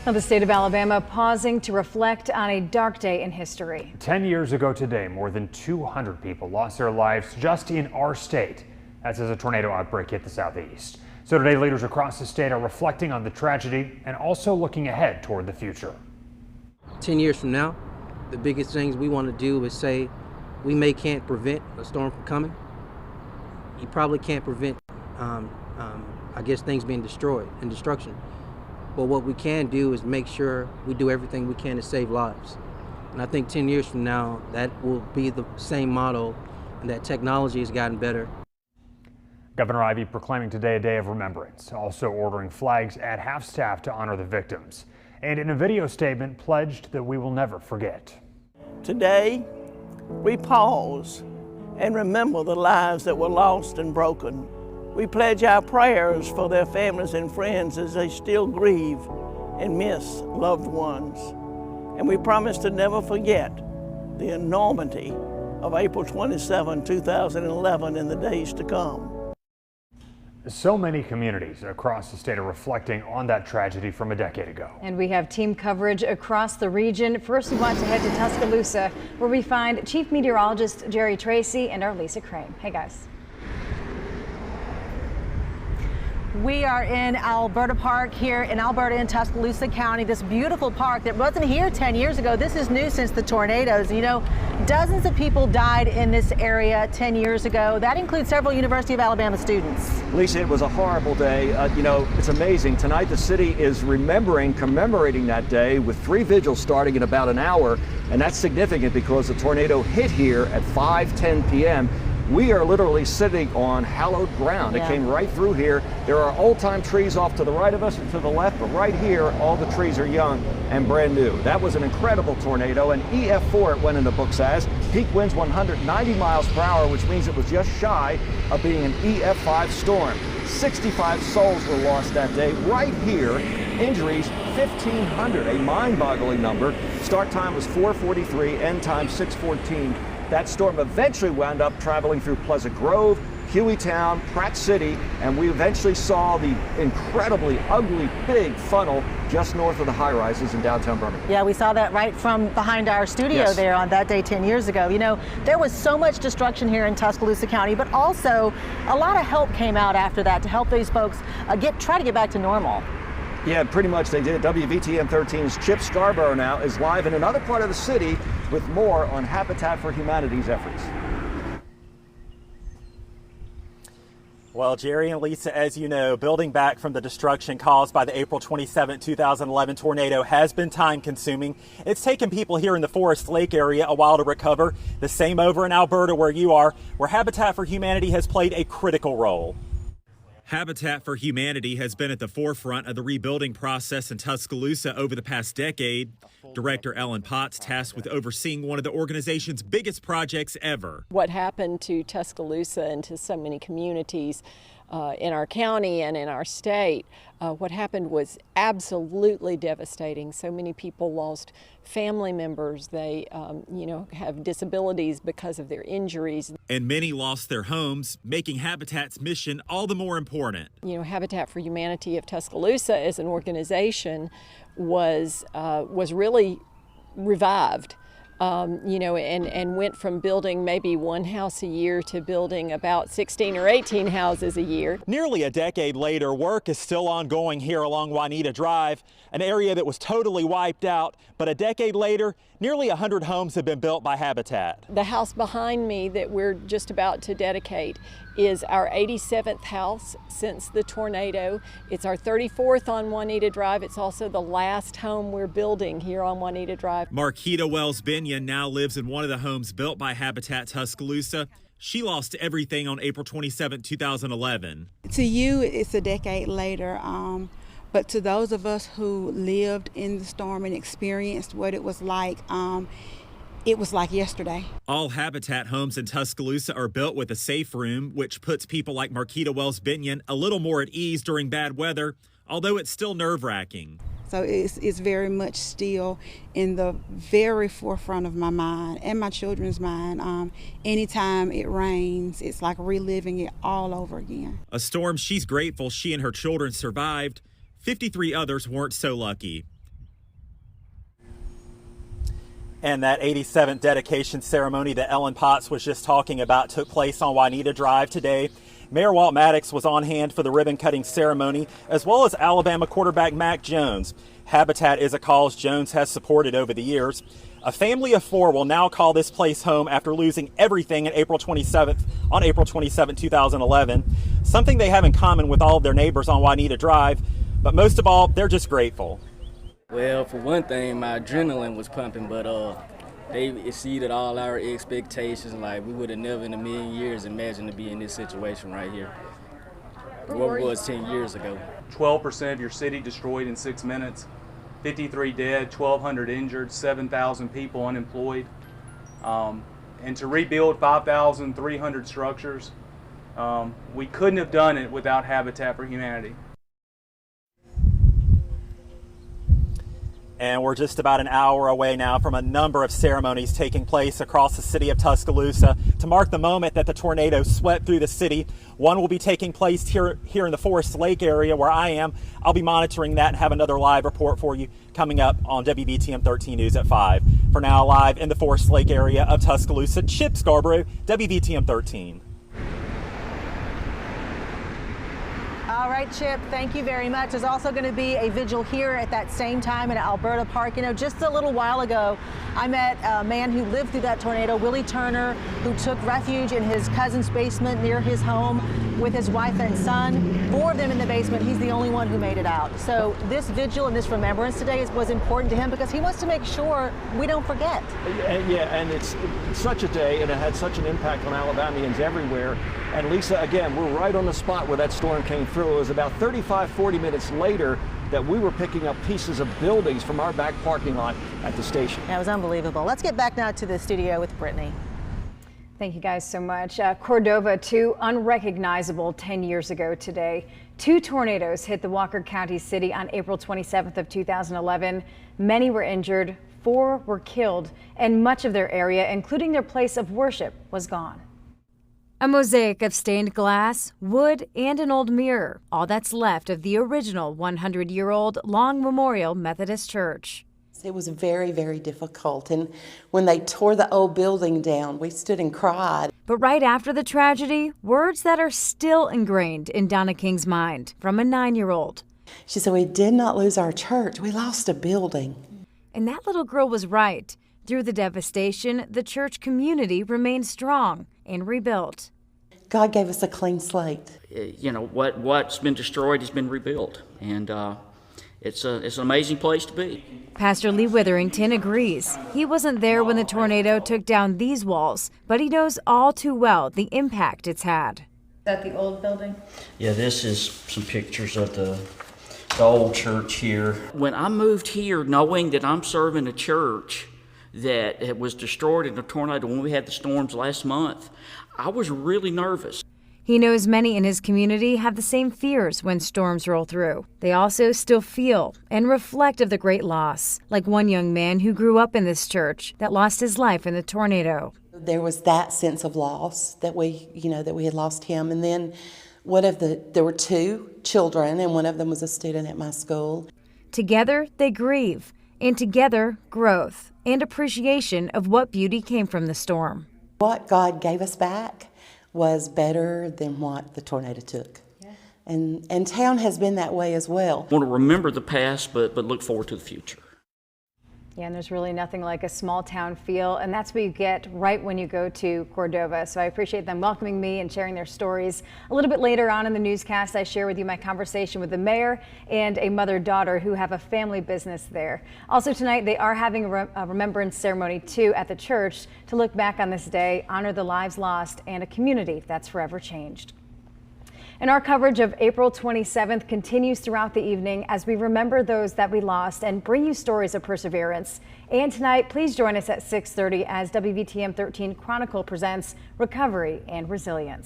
Well, the state of Alabama pausing to reflect on a dark day in history. 10 years ago today, more than 200 people lost their lives just in our state. That's as a tornado outbreak hit the southeast. So today, leaders across the state are reflecting on the tragedy and also looking ahead toward the future. 10 years from now, the biggest things we want to do is say we can't prevent a storm from coming. You probably can't prevent, things being destroyed and destruction. But what we can do is make sure we do everything we can to save lives. And I think 10 years from now, that will be the same model, and that technology has gotten better. Governor Ivey proclaiming today a day of remembrance, also ordering flags at half-staff to honor the victims. And in a video statement, pledged that we will never forget. Today, we pause and remember the lives that were lost and broken. We pledge our prayers for their families and friends as they still grieve and miss loved ones. And we promise to never forget the enormity of April 27, 2011 in the days to come. So many communities across the state are reflecting on that tragedy from a decade ago. And we have team coverage across the region. First, we want to head to Tuscaloosa, where we find Chief Meteorologist Jerry Tracy and our Lisa Crane. Hey, guys. We are in Alberta Park here in Alberta in Tuscaloosa County. This beautiful park that wasn't here 10 years ago. This is new since the tornadoes. You know, dozens of people died in this area 10 years ago. That includes several University of Alabama students. Lisa, it was a horrible day. It's amazing. Tonight the city is commemorating that day with 3 vigils starting in about an hour. And that's significant because the tornado hit here at 5:10 p.m. We are literally sitting on hallowed ground. It came right through here. There are old-time trees off to the right of us and to the left, but right here, all the trees are young and brand new. That was an incredible tornado, and EF4 it went in the books as. Peak winds 190 miles per hour, which means it was just shy of being an EF5 storm. 65 souls were lost that day right here. Injuries, 1,500, a mind-boggling number. Start time was 4:43, end time 6:14. That storm eventually wound up traveling through Pleasant Grove, Hueytown, Pratt City, and we eventually saw the incredibly ugly big funnel just north of the high-rises in downtown Birmingham. Yeah, we saw that right from behind our studio there on that day 10 years ago. You know, there was so much destruction here in Tuscaloosa County, but also a lot of help came out after that to help these folks try to get back to normal. Yeah, pretty much they did. WVTM 13's Chip Scarborough now is live in another part of the city with more on Habitat for Humanity's efforts. Well, Jerry and Lisa, as you know, building back from the destruction caused by the April 27, 2011 tornado has been time-consuming. It's taken people here in the Forest Lake area a while to recover. The same over in Alberta where you are, where Habitat for Humanity has played a critical role. Habitat for Humanity has been at the forefront of the rebuilding process in Tuscaloosa over the past decade. Director Ellen Potts tasked with overseeing one of the organization's biggest projects ever. What happened to Tuscaloosa and to so many communities in our county and in our state, what happened was absolutely devastating. So many people lost family members. They, have disabilities because of their injuries. And many lost their homes, making Habitat's mission all the more important. You know, Habitat for Humanity of Tuscaloosa as an organization was really revived. And went from building maybe one house a year to building about 16 or 18 houses a year. Nearly a decade later, work is still ongoing here along Juanita Drive, an area that was totally wiped out. But a decade later, nearly 100 homes have been built by Habitat. The house behind me that we're just about to dedicate is our 87th house since the tornado. It's our 34th on Juanita Drive. It's also the last home we're building here on Juanita Drive. Marquita Wells Binion now lives in one of the homes built by Habitat Tuscaloosa. She lost everything on April 27, 2011. To you, it's a decade later, but to those of us who lived in the storm and experienced what it was like yesterday. All Habitat homes in Tuscaloosa are built with a safe room, which puts people like Marquita Wells Binion a little more at ease during bad weather, although it's still nerve-wracking. So it's very much still in the very forefront of my mind and my children's mind. Anytime it rains, it's like reliving it all over again. A storm she's grateful she and her children survived. 53 others weren't so lucky. And that 87th dedication ceremony that Ellen Potts was just talking about took place on Juanita Drive today. Mayor Walt Maddox was on hand for the ribbon cutting ceremony, as well as Alabama quarterback Mac Jones. Habitat is a cause Jones has supported over the years. A family of 4 will now call this place home after losing everything on April 27, 2011. Something they have in common with all of their neighbors on Juanita Drive, but most of all, they're just grateful. Well, for one thing, my adrenaline was pumping, but they exceeded all our expectations. Like, we would have never in a million years imagined to be in this situation right here. What it was 10 years ago. 12% of your city destroyed in 6 minutes, 53 dead, 1,200 injured, 7,000 people unemployed. And to rebuild 5,300 structures, we couldn't have done it without Habitat for Humanity. And we're just about an hour away now from a number of ceremonies taking place across the city of Tuscaloosa to mark the moment that the tornado swept through the city. One will be taking place here in the Forest Lake area where I am. I'll be monitoring that and have another live report for you coming up on WVTM 13 News at 5. For now, live in the Forest Lake area of Tuscaloosa, Chip Scarborough, WVTM 13. All right, Chip, thank you very much. There's also going to be a vigil here at that same time in Alberta Park. You know, just a little while ago, I met a man who lived through that tornado, Willie Turner, who took refuge in his cousin's basement near his home with his wife and son. 4 of them in the basement. He's the only one who made it out. So this vigil and this remembrance today was important to him because he wants to make sure we don't forget. And it's such a day, and it had such an impact on Alabamians everywhere. And Lisa, again, we're right on the spot where that storm came through. It was about 40 minutes later that we were picking up pieces of buildings from our back parking lot at the station. That was unbelievable. Let's get back now to the studio with Brittany. Thank you guys so much. Cordova, 2 unrecognizable 10 years ago today. 2 tornadoes hit the Walker County city on April 27th of 2011. Many were injured, 4 were killed, and much of their area, including their place of worship, was gone. A mosaic of stained glass, wood, and an old mirror. All that's left of the original 100-year-old Long Memorial Methodist Church. It was very, very difficult. And when they tore the old building down, we stood and cried. But right after the tragedy, words that are still ingrained in Donna King's mind from a 9-year-old. She said, "We did not lose our church. We lost a building." And that little girl was right. Through the devastation, the church community remained strong and rebuilt. God gave us a clean slate. You know, what's been destroyed has been rebuilt, and it's an amazing place to be. Pastor Lee Witherington agrees. He wasn't there when the tornado took down these walls, but he knows all too well the impact it's had. Is that the old building? Yeah, this is some pictures of the old church here. When I moved here, knowing that I'm serving a church that was destroyed in a tornado when we had the storms last month, I was really nervous. He knows many in his community have the same fears when storms roll through. They also still feel and reflect of the great loss, like one young man who grew up in this church that lost his life in the tornado. There was that sense of loss that we had lost him. And then there were 2 children, and one of them was a student at my school. Together, they grieve, and together, growth and appreciation of what beauty came from the storm. What God gave us back was better than what the tornado took. Yeah. And town has been that way as well. I want to remember the past, but look forward to the future. Yeah, and there's really nothing like a small town feel, and that's what you get right when you go to Cordova. So I appreciate them welcoming me and sharing their stories. A little bit later on in the newscast, I share with you my conversation with the mayor and a mother-daughter who have a family business there. Also tonight, they are having a remembrance ceremony too at the church to look back on this day, honor the lives lost, and a community that's forever changed. And our coverage of April 27th continues throughout the evening as we remember those that we lost and bring you stories of perseverance. And tonight, please join us at 6:30 as WVTM 13 Chronicle presents Recovery and Resilience.